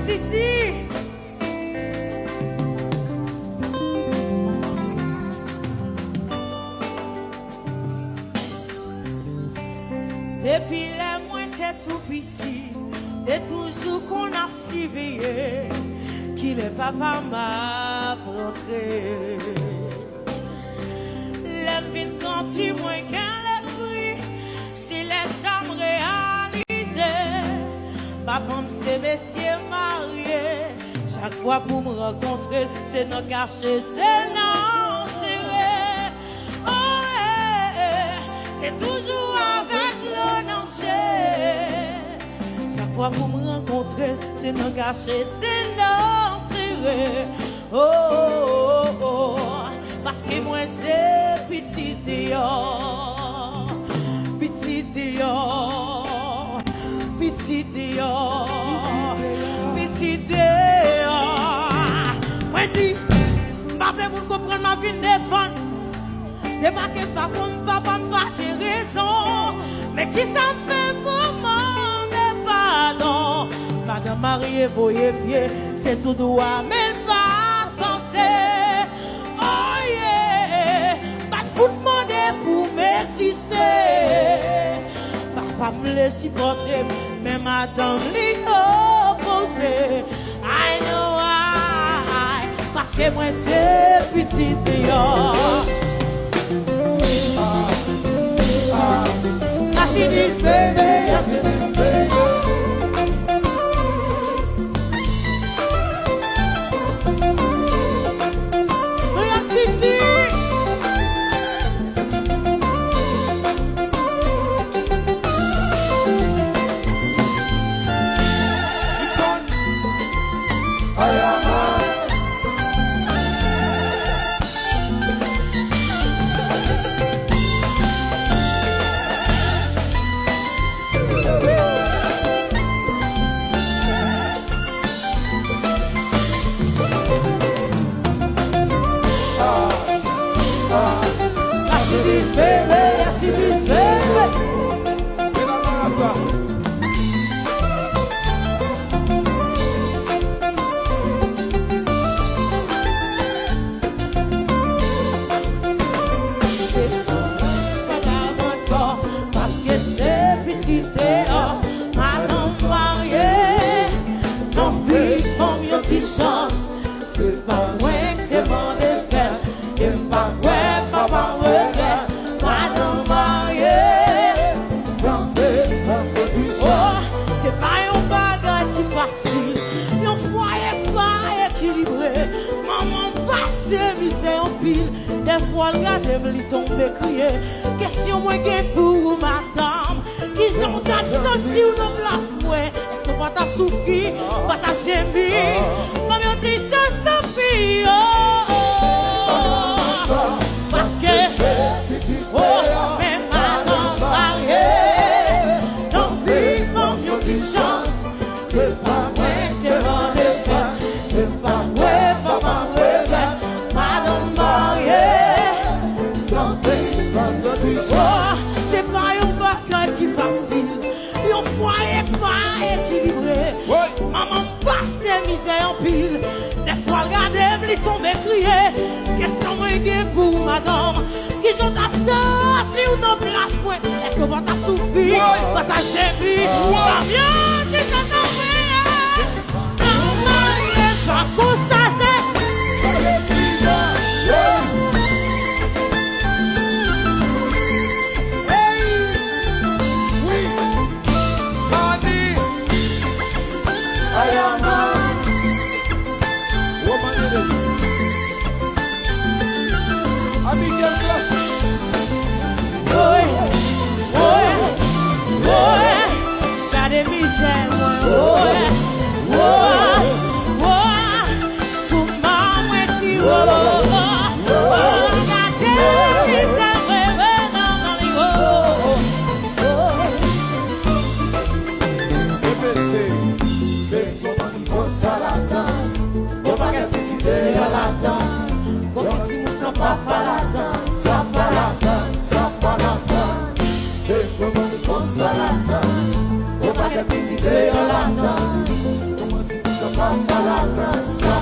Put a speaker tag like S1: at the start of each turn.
S1: City. Depuis les mois t'es tout petit, t'es toujours qu'on a surveillé, qui le papa m'a rentré. Les vins quand tu moins qu'un l'esprit, si les chambres réalisées, papa c'est messieurs mariés, chaque fois pour me rencontrer, c'est nos cachets, c'est nos serrés. Oh, c'est toujours avec le danger. Chaque fois pour me rencontrer, c'est nos cachets, c'est nos serrés. Oh, oh, oh, oh, parce que moi c'est petit dehors, petit dehors, petit dehors, petit dehors. Moi dis, ma frère vous comprendre ma vie défendre. C'est pas que pas comme papa pas de raison, mais qui ça fait pour demander pardon. Madame Marie voyez pied, c'est tout droit, même pas penser. Oh yeah, pas de vous demander pour m'exister. Papa me laisse supporter, mais madame l'y opposé. I know why, parce que moi c'est petit dehors. I see this baby, I see this baby. New York City.
S2: It's on. I am.
S1: This baby, I see this baby. Parce que c'est petit dehors, madame mariée, tant pis, mon mieux petite chance, c'est pas moi que t'es demandé faire, et pas ouais, papa regarde. C'est pas un bagage qui facile, un foyer pas équilibré. Maman passe misère en pile, des fois le gars me tombe crier. Question moi pour madame, qui ont senti ou non place moi. Est-ce que pas t'a souffri, pas t'a gémi, maman dit ça tant pis. Parce que oh, mais madame mariée, tant pis mon mieux petite chance, c'est pas moi qui m'en ai fait, c'est pas moi, papa regarde, madame mariée, tant pis mon mieux petite chance, c'est pas un bagage qui facile, un foyer pas équilibré, maman passe misère en pile, des fois regardez, me tombe crier, question moi pour madame. Ils ont absorbi ou non place moi. Est-ce que vous t'as souffri, vous t'as gémi, pas bien qui t'a tombé. Non, pas comme ça c'est.
S2: Oui, Mani, I am a woman it is. Abigail Glass.
S1: Ouais, ouais, ouais, pas de misère, ouais, ouais, ouais, pour maman, tu vois, regardez, misère, ouais, dans les gros.
S2: Papa la danse, papa la danse, papa la danse. Et comment on pense à la danse, on va get des idées à la danse. Comment si vous ça pas la donne, ça